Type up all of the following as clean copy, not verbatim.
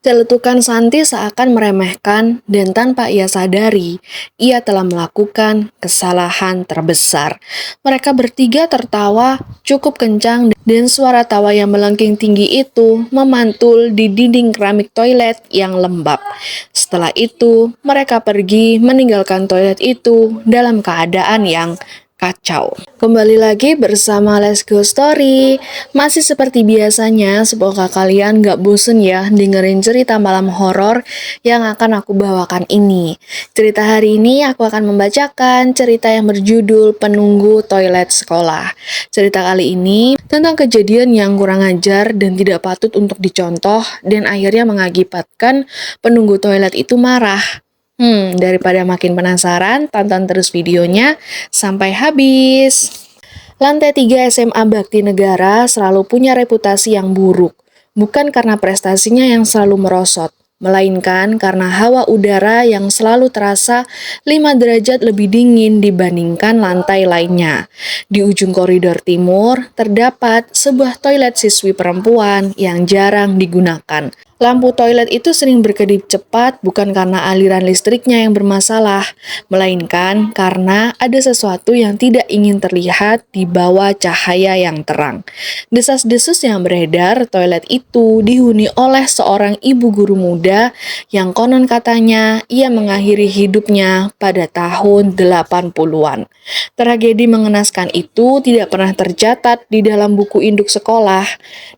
Celetukan Santi seakan meremehkan dan tanpa ia sadari, ia telah melakukan kesalahan terbesar. Mereka bertiga tertawa cukup kencang dan suara tawa yang melengking tinggi itu memantul di dinding keramik toilet yang lembab. Setelah itu, mereka pergi meninggalkan toilet itu dalam keadaan yang kacau. Kembali lagi bersama Let's Go Story. Masih seperti biasanya, semoga kalian gak bosen ya dengerin cerita malam horor yang akan aku bawakan ini. Cerita hari ini aku akan membacakan cerita yang berjudul Penunggu Toilet Sekolah. Cerita kali ini tentang kejadian yang kurang ajar dan tidak patut untuk dicontoh dan akhirnya mengakibatkan penunggu toilet itu marah. Daripada makin penasaran, tonton terus videonya sampai habis. Lantai 3 SMA Bakti Negara selalu punya reputasi yang buruk, bukan karena prestasinya yang selalu merosot, melainkan karena hawa udara yang selalu terasa 5 derajat lebih dingin dibandingkan lantai lainnya. Di ujung koridor timur, terdapat sebuah toilet siswi perempuan yang jarang digunakan. Lampu toilet itu sering berkedip cepat bukan karena aliran listriknya yang bermasalah, melainkan karena ada sesuatu yang tidak ingin terlihat di bawah cahaya yang terang. Desas-desus yang beredar, toilet itu dihuni oleh seorang ibu guru muda yang konon katanya ia mengakhiri hidupnya pada tahun 80-an. Tragedi mengenaskan itu tidak pernah tercatat di dalam buku induk sekolah,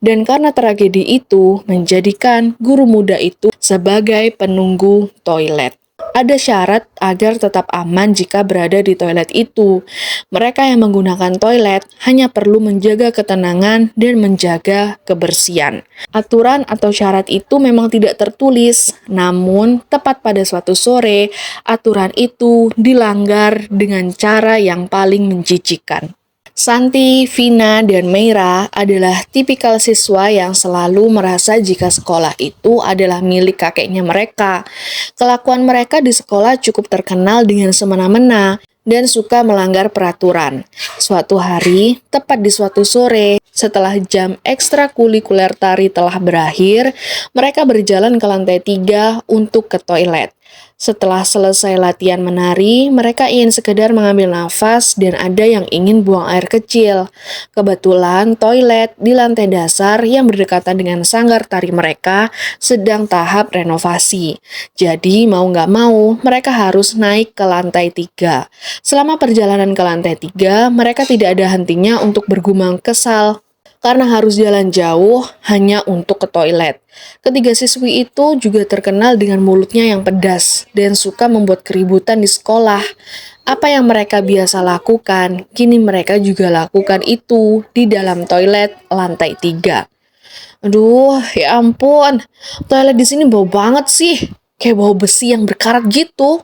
dan karena tragedi itu menjadikan guru muda itu sebagai penunggu toilet. Ada syarat agar tetap aman jika berada di toilet itu. Mereka yang menggunakan toilet hanya perlu menjaga ketenangan dan menjaga kebersihan. Aturan atau syarat itu memang tidak tertulis, namun tepat pada suatu sore, aturan itu dilanggar dengan cara yang paling menjijikan. Santi, Vina, dan Meira adalah tipikal siswa yang selalu merasa jika sekolah itu adalah milik kakeknya mereka. Kelakuan mereka di sekolah cukup terkenal dengan semena-mena dan suka melanggar peraturan. Suatu hari, tepat di suatu sore, setelah jam ekstrakurikuler tari telah berakhir, mereka berjalan ke lantai 3 untuk ke toilet. Setelah selesai latihan menari, mereka ingin sekedar mengambil nafas dan ada yang ingin buang air kecil. Kebetulan toilet di lantai dasar yang berdekatan dengan sanggar tari mereka sedang tahap renovasi. Jadi mau nggak mau, mereka harus naik ke lantai 3. Selama perjalanan ke lantai 3, mereka tidak ada hentinya untuk bergumam kesal karena harus jalan jauh hanya untuk ke toilet. Ketiga siswi itu juga terkenal dengan mulutnya yang pedas dan suka membuat keributan di sekolah. Apa yang mereka biasa lakukan, kini mereka juga lakukan itu di dalam toilet lantai 3. Aduh, ya ampun, toilet di sini bau banget sih. Kayak bau besi yang berkarat gitu.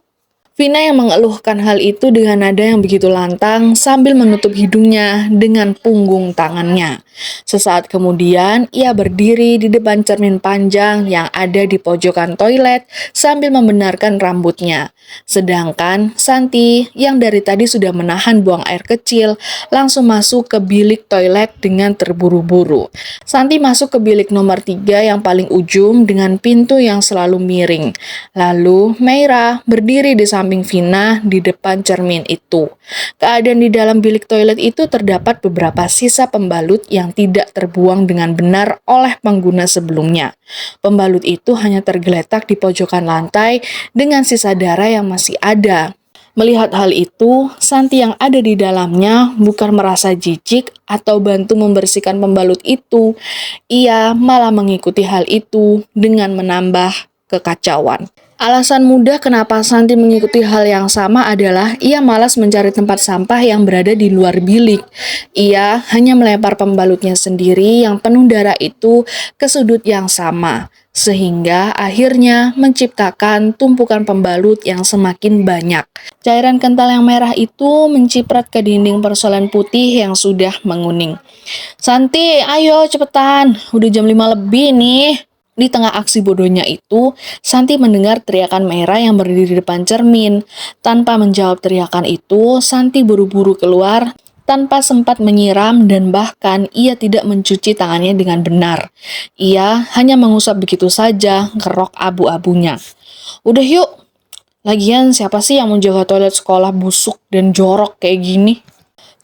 Vina yang mengeluhkan hal itu dengan nada yang begitu lantang sambil menutup hidungnya dengan punggung tangannya. Sesaat kemudian, ia berdiri di depan cermin panjang yang ada di pojokan toilet sambil membenarkan rambutnya. Sedangkan Santi, yang dari tadi sudah menahan buang air kecil, langsung masuk ke bilik toilet dengan terburu-buru. Santi masuk ke bilik nomor 3 yang paling ujung dengan pintu yang selalu miring. Lalu, Meira berdiri di samping Vina di depan cermin itu. Keadaan di dalam bilik toilet itu terdapat beberapa sisa pembalut yang tidak terbuang dengan benar oleh pengguna sebelumnya. Pembalut itu hanya tergeletak di pojokan lantai dengan sisa darah yang masih ada. Melihat hal itu, Santi yang ada di dalamnya bukan merasa jijik atau bantu membersihkan pembalut itu. Ia malah mengikuti hal itu dengan menambah kekacauan. Alasan mudah kenapa Santi mengikuti hal yang sama adalah ia malas mencari tempat sampah yang berada di luar bilik. Ia hanya melempar pembalutnya sendiri yang penuh darah itu ke sudut yang sama, sehingga akhirnya menciptakan tumpukan pembalut yang semakin banyak. Cairan kental yang merah itu menciprat ke dinding porselen putih yang sudah menguning. Santi, ayo cepetan, udah jam 5 lebih nih. Di tengah aksi bodohnya itu, Santi mendengar teriakan Meira yang berdiri di depan cermin. Tanpa menjawab teriakan itu, Santi buru-buru keluar tanpa sempat menyiram dan bahkan ia tidak mencuci tangannya dengan benar. Ia hanya mengusap begitu saja ke rok abu-abunya. Udah yuk, lagian siapa sih yang menjaga toilet sekolah busuk dan jorok kayak gini?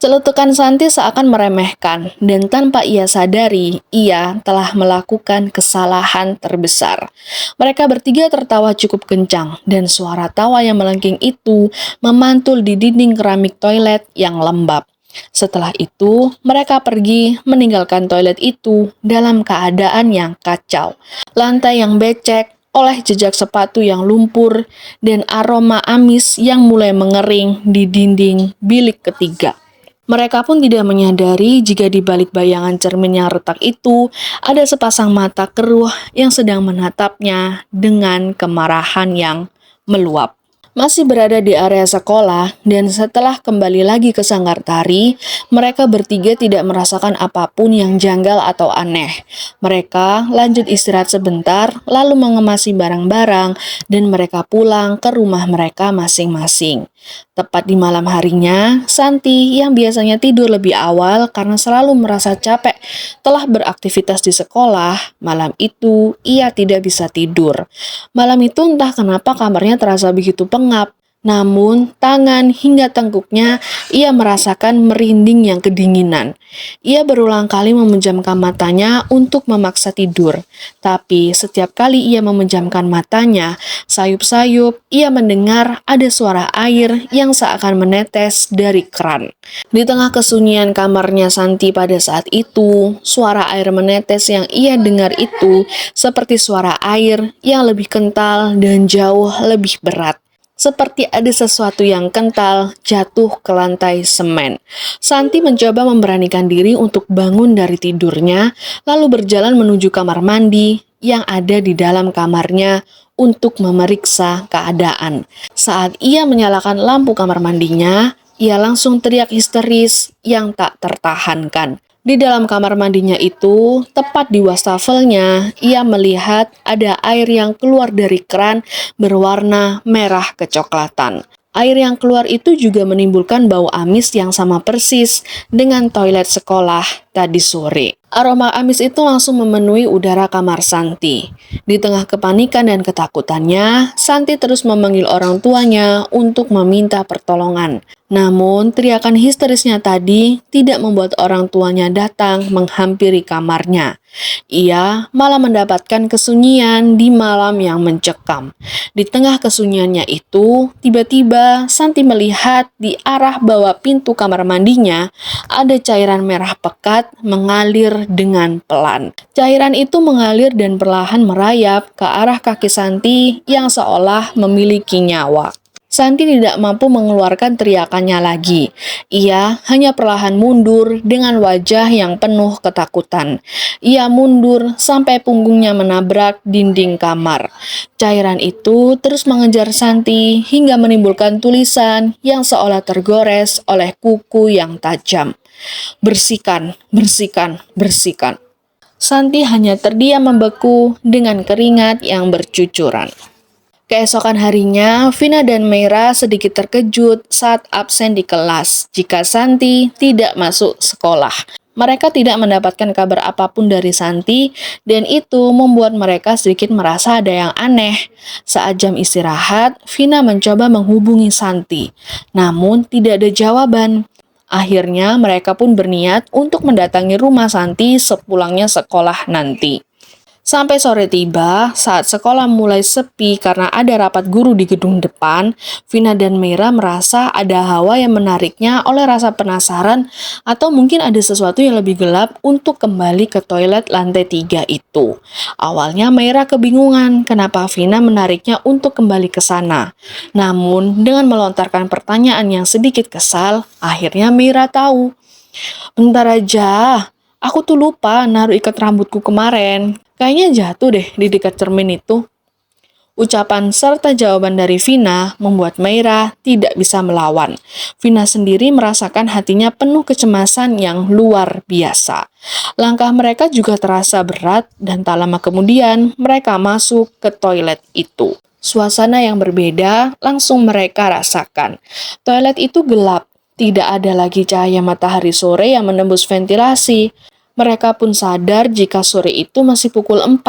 Celetukan Santi seakan meremehkan, dan tanpa ia sadari, ia telah melakukan kesalahan terbesar. Mereka bertiga tertawa cukup kencang, dan suara tawa yang melengking itu memantul di dinding keramik toilet yang lembab. Setelah itu, mereka pergi meninggalkan toilet itu dalam keadaan yang kacau. Lantai yang becek, oleh jejak sepatu yang lumpur, dan aroma amis yang mulai mengering di dinding bilik ketiga. Mereka pun tidak menyadari jika di balik bayangan cermin yang retak itu ada sepasang mata keruh yang sedang menatapnya dengan kemarahan yang meluap. Masih berada di area sekolah, dan setelah kembali lagi ke sanggar tari, mereka bertiga tidak merasakan apapun yang janggal atau aneh. Mereka lanjut istirahat sebentar, lalu mengemasi barang-barang, dan mereka pulang ke rumah mereka masing-masing. Tepat di malam harinya, Santi yang biasanya tidur lebih awal karena selalu merasa capek telah beraktivitas di sekolah, malam itu ia tidak bisa tidur. Malam itu entah kenapa kamarnya terasa begitu pengap. Namun, tangan hingga tengkuknya ia merasakan merinding yang kedinginan. Ia berulang kali memejamkan matanya untuk memaksa tidur. Tapi setiap kali ia memejamkan matanya, sayup-sayup ia mendengar ada suara air yang seakan menetes dari keran. Di tengah kesunyian kamarnya Santi pada saat itu, suara air menetes yang ia dengar itu seperti suara air yang lebih kental dan jauh lebih berat. Seperti ada sesuatu yang kental jatuh ke lantai semen. Santi mencoba memberanikan diri untuk bangun dari tidurnya, lalu berjalan menuju kamar mandi yang ada di dalam kamarnya untuk memeriksa keadaan. Saat ia menyalakan lampu kamar mandinya, ia langsung teriak histeris yang tak tertahankan. Di dalam kamar mandinya itu, tepat di wastafelnya, ia melihat ada air yang keluar dari keran berwarna merah kecoklatan. Air yang keluar itu juga menimbulkan bau amis yang sama persis dengan toilet sekolah tadi sore. Aroma amis itu langsung memenuhi udara kamar Santi. Di tengah kepanikan dan ketakutannya, Santi terus memanggil orang tuanya untuk meminta pertolongan. Namun, teriakan histerisnya tadi tidak membuat orang tuanya datang menghampiri kamarnya. Ia malah mendapatkan kesunyian di malam yang mencekam. Di tengah kesunyiannya itu, tiba-tiba Santi melihat di arah bawah pintu kamar mandinya ada cairan merah pekat mengalir dengan pelan. Cairan itu mengalir dan perlahan merayap ke arah kaki Santi yang seolah memiliki nyawa. Santi tidak mampu mengeluarkan teriakannya lagi. Ia hanya perlahan mundur dengan wajah yang penuh ketakutan. Ia mundur sampai punggungnya menabrak dinding kamar. Cairan itu terus mengejar Santi hingga menimbulkan tulisan yang seolah tergores oleh kuku yang tajam. Bersihkan, bersihkan, bersihkan. Santi hanya terdiam membeku dengan keringat yang bercucuran. Keesokan harinya, Vina dan Meira sedikit terkejut saat absen di kelas jika Santi tidak masuk sekolah. Mereka tidak mendapatkan kabar apapun dari Santi, dan itu membuat mereka sedikit merasa ada yang aneh. Saat jam istirahat, Vina mencoba menghubungi Santi, namun tidak ada jawaban. Akhirnya, mereka pun berniat untuk mendatangi rumah Santi sepulangnya sekolah nanti. Sampai sore tiba, saat sekolah mulai sepi karena ada rapat guru di gedung depan, Vina dan Meira merasa ada hawa yang menariknya oleh rasa penasaran atau mungkin ada sesuatu yang lebih gelap untuk kembali ke toilet lantai 3 itu. Awalnya Meira kebingungan kenapa Vina menariknya untuk kembali ke sana. Namun, dengan melontarkan pertanyaan yang sedikit kesal, akhirnya Meira tahu. Bentar aja, aku tuh lupa naruh ikat rambutku kemarin. Kayaknya jatuh deh di dekat cermin itu. Ucapan serta jawaban dari Vina membuat Meira tidak bisa melawan. Vina sendiri merasakan hatinya penuh kecemasan yang luar biasa. Langkah mereka juga terasa berat dan tak lama kemudian mereka masuk ke toilet itu. Suasana yang berbeda langsung mereka rasakan. Toilet itu gelap. Tidak ada lagi cahaya matahari sore yang menembus ventilasi. Mereka pun sadar jika sore itu masih pukul 4,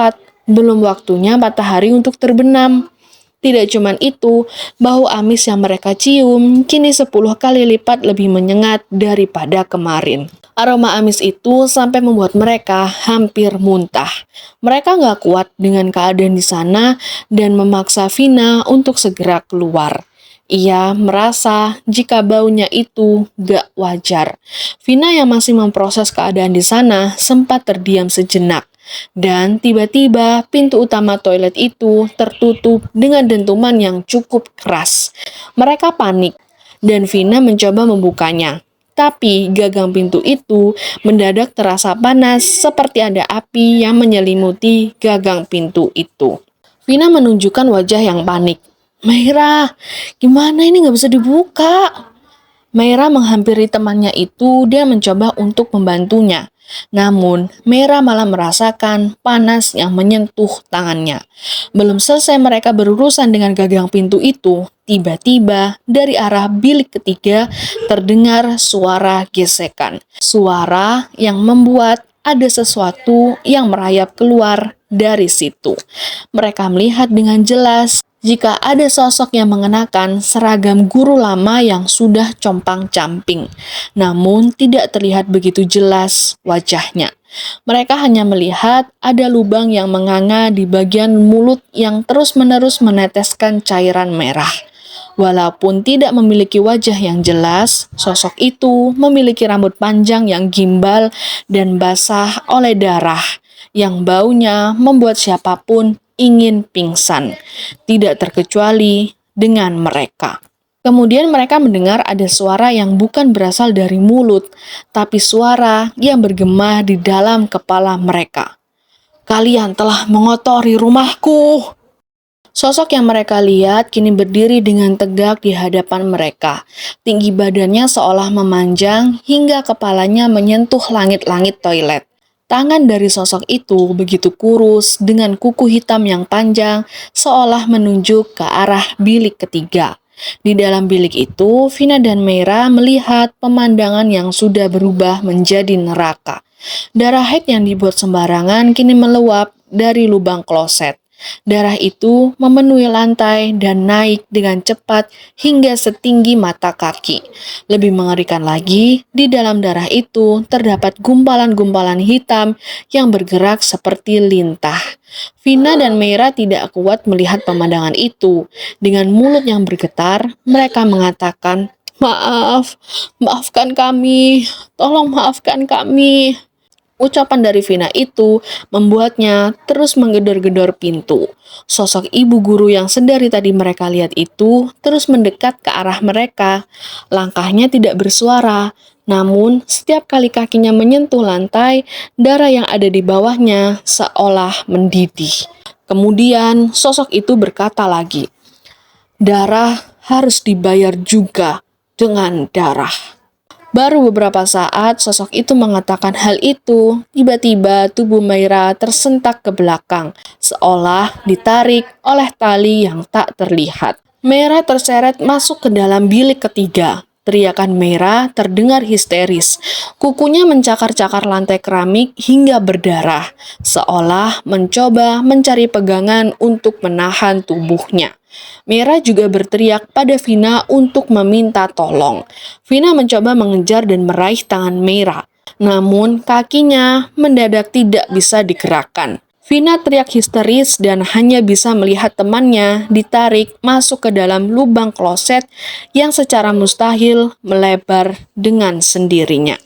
belum waktunya matahari untuk terbenam. Tidak cuma itu, bau amis yang mereka cium kini 10 kali lipat lebih menyengat daripada kemarin. Aroma amis itu sampai membuat mereka hampir muntah. Mereka nggak kuat dengan keadaan di sana dan memaksa Vina untuk segera keluar. Ia merasa jika baunya itu gak wajar. Vina yang masih memproses keadaan di sana sempat terdiam sejenak. Dan tiba-tiba pintu utama toilet itu tertutup dengan dentuman yang cukup keras. Mereka panik dan Vina mencoba membukanya. Tapi gagang pintu itu mendadak terasa panas seperti ada api yang menyelimuti gagang pintu itu. Vina menunjukkan wajah yang panik. Meira, gimana ini nggak bisa dibuka? Meira menghampiri temannya itu dan mencoba untuk membantunya. Namun, Meira malah merasakan panas yang menyentuh tangannya. Belum selesai mereka berurusan dengan gagang pintu itu, tiba-tiba dari arah bilik ketiga terdengar suara gesekan. Suara yang membuat ada sesuatu yang merayap keluar dari situ. Mereka melihat dengan jelas jika ada sosok yang mengenakan seragam guru lama yang sudah compang-camping, namun tidak terlihat begitu jelas wajahnya. Mereka hanya melihat ada lubang yang menganga di bagian mulut yang terus-menerus meneteskan cairan merah. Walaupun tidak memiliki wajah yang jelas, sosok itu memiliki rambut panjang yang gimbal dan basah oleh darah, yang baunya membuat siapapun ingin pingsan, tidak terkecuali dengan mereka. Kemudian mereka mendengar ada suara yang bukan berasal dari mulut, tapi suara yang bergema di dalam kepala mereka. Kalian telah mengotori rumahku. Sosok yang mereka lihat kini berdiri dengan tegak di hadapan mereka. Tinggi badannya seolah memanjang hingga kepalanya menyentuh langit-langit toilet. Tangan dari sosok itu begitu kurus dengan kuku hitam yang panjang seolah menunjuk ke arah bilik ketiga. Di dalam bilik itu, Vina dan Meira melihat pemandangan yang sudah berubah menjadi neraka. Darah haid yang dibuat sembarangan kini meluap dari lubang kloset. Darah itu memenuhi lantai dan naik dengan cepat hingga setinggi mata kaki. Lebih mengerikan lagi, di dalam darah itu terdapat gumpalan-gumpalan hitam yang bergerak seperti lintah. Vina dan Meira tidak kuat melihat pemandangan itu. Dengan mulut yang bergetar, mereka mengatakan, "Maaf, maafkan kami, tolong maafkan kami." Ucapan dari Vina itu membuatnya terus menggedor-gedor pintu. Sosok ibu guru yang sedari tadi mereka lihat itu terus mendekat ke arah mereka. Langkahnya tidak bersuara, namun setiap kali kakinya menyentuh lantai, darah yang ada di bawahnya seolah mendidih. Kemudian sosok itu berkata lagi, "Darah harus dibayar juga dengan darah." Baru beberapa saat sosok itu mengatakan hal itu, tiba-tiba tubuh Meira tersentak ke belakang, seolah ditarik oleh tali yang tak terlihat. Meira terseret masuk ke dalam bilik ketiga. Teriakan Meira terdengar histeris. Kukunya mencakar-cakar lantai keramik hingga berdarah, seolah mencoba mencari pegangan untuk menahan tubuhnya. Meira juga berteriak pada Vina untuk meminta tolong. Vina mencoba mengejar dan meraih tangan Meira, namun kakinya mendadak tidak bisa digerakkan. Vina teriak histeris dan hanya bisa melihat temannya ditarik masuk ke dalam lubang kloset yang secara mustahil melebar dengan sendirinya.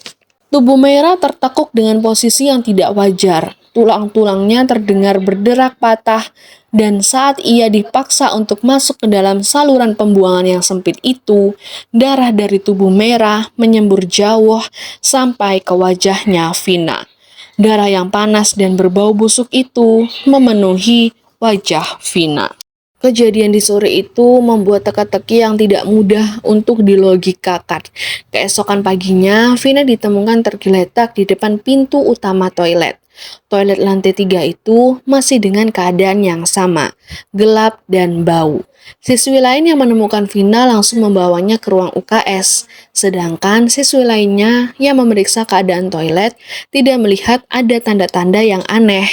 Tubuh Meira tertekuk dengan posisi yang tidak wajar. Tulang-tulangnya terdengar berderak patah, dan saat ia dipaksa untuk masuk ke dalam saluran pembuangan yang sempit itu, darah dari tubuh Meira menyembur jauh sampai ke wajahnya Vina. Darah yang panas dan berbau busuk itu memenuhi wajah Vina. Kejadian di sore itu membuat teka-teki yang tidak mudah untuk dilogikakan. Keesokan paginya, Vina ditemukan tergeletak di depan pintu utama toilet. Toilet lantai 3 itu masih dengan keadaan yang sama, gelap dan bau. Siswi lain yang menemukan Vina langsung membawanya ke ruang UKS, sedangkan siswi lainnya yang memeriksa keadaan toilet tidak melihat ada tanda-tanda yang aneh.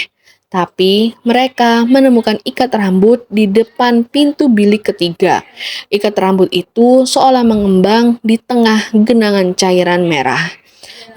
Tapi mereka menemukan ikat rambut di depan pintu bilik ketiga. Ikat rambut itu seolah mengembang di tengah genangan cairan merah.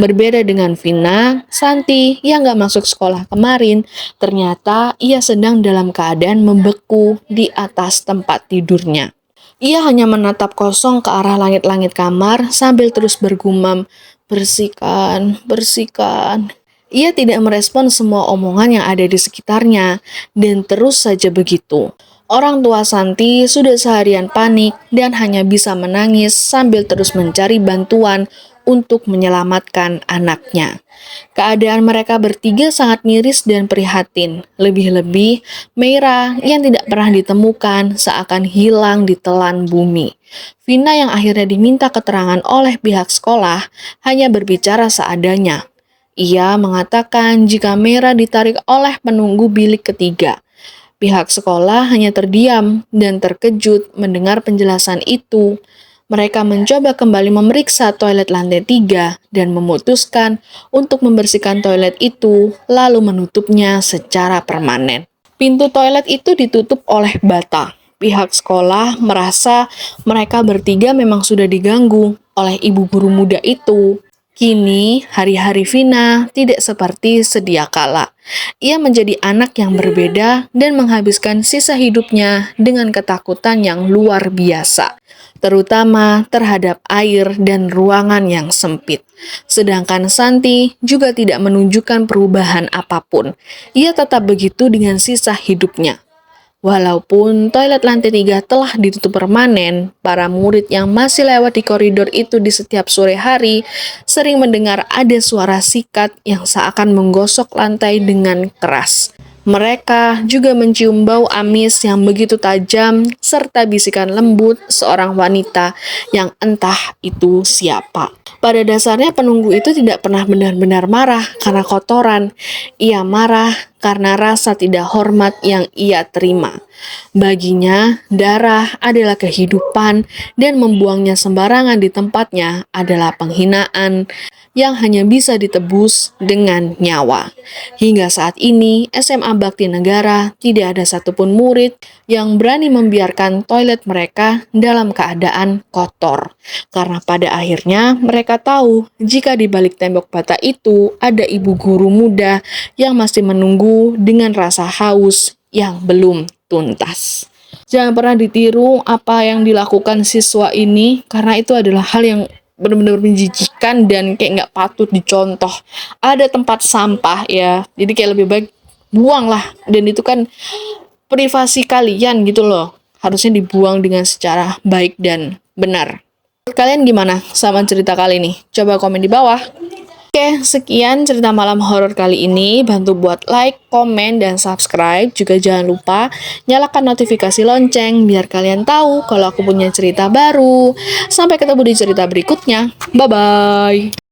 Berbeda dengan Vina, Santi yang gak masuk sekolah kemarin, ternyata ia sedang dalam keadaan membeku di atas tempat tidurnya. Ia hanya menatap kosong ke arah langit-langit kamar sambil terus bergumam, "Bersihkan, bersihkan." Ia tidak merespon semua omongan yang ada di sekitarnya, dan terus saja begitu. Orang tua Santi sudah seharian panik dan hanya bisa menangis sambil terus mencari bantuan untuk menyelamatkan anaknya. Keadaan mereka bertiga sangat miris dan prihatin. Lebih-lebih, Meira yang tidak pernah ditemukan seakan hilang di telan bumi. Vina yang akhirnya diminta keterangan oleh pihak sekolah hanya berbicara seadanya. Ia mengatakan jika Meira ditarik oleh penunggu bilik ketiga. Pihak sekolah hanya terdiam dan terkejut mendengar penjelasan itu. Mereka mencoba kembali memeriksa toilet lantai 3 dan memutuskan untuk membersihkan toilet itu lalu menutupnya secara permanen. Pintu toilet itu ditutup oleh bata. Pihak sekolah merasa mereka bertiga memang sudah diganggu oleh ibu guru muda itu. Kini, hari-hari Vina tidak seperti sedia kala. Ia menjadi anak yang berbeda dan menghabiskan sisa hidupnya dengan ketakutan yang luar biasa, terutama terhadap air dan ruangan yang sempit. Sedangkan Santi juga tidak menunjukkan perubahan apapun. Ia tetap begitu dengan sisa hidupnya. Walaupun toilet lantai 3 telah ditutup permanen, para murid yang masih lewat di koridor itu di setiap sore hari sering mendengar ada suara sikat yang seakan menggosok lantai dengan keras. Mereka juga mencium bau amis yang begitu tajam serta bisikan lembut seorang wanita yang entah itu siapa. Pada dasarnya penunggu itu tidak pernah benar-benar marah karena kotoran. Ia marah karena rasa tidak hormat yang ia terima. Baginya, darah adalah kehidupan dan membuangnya sembarangan di tempatnya adalah penghinaan yang hanya bisa ditebus dengan nyawa. Hingga saat ini, SMA Bakti Negara tidak ada satupun murid yang berani membiarkan toilet mereka dalam keadaan kotor. Karena pada akhirnya mereka tahu jika di balik tembok bata itu ada ibu guru muda yang masih menunggu dengan rasa haus yang belum tuntas. Jangan pernah ditiru apa yang dilakukan siswa ini karena itu adalah hal yang benar-benar menjijikan dan kayak nggak patut dicontoh. Ada tempat sampah ya, jadi kayak lebih baik buang lah. Dan itu kan privasi kalian gitu loh, harusnya dibuang dengan secara baik dan benar. Kalian gimana sama cerita kali ini? Coba komen di bawah. Oke, sekian cerita malam horor kali ini. Bantu buat like, komen, dan subscribe. Juga jangan lupa nyalakan notifikasi lonceng biar kalian tahu kalau aku punya cerita baru. Sampai ketemu di cerita berikutnya. Bye-bye.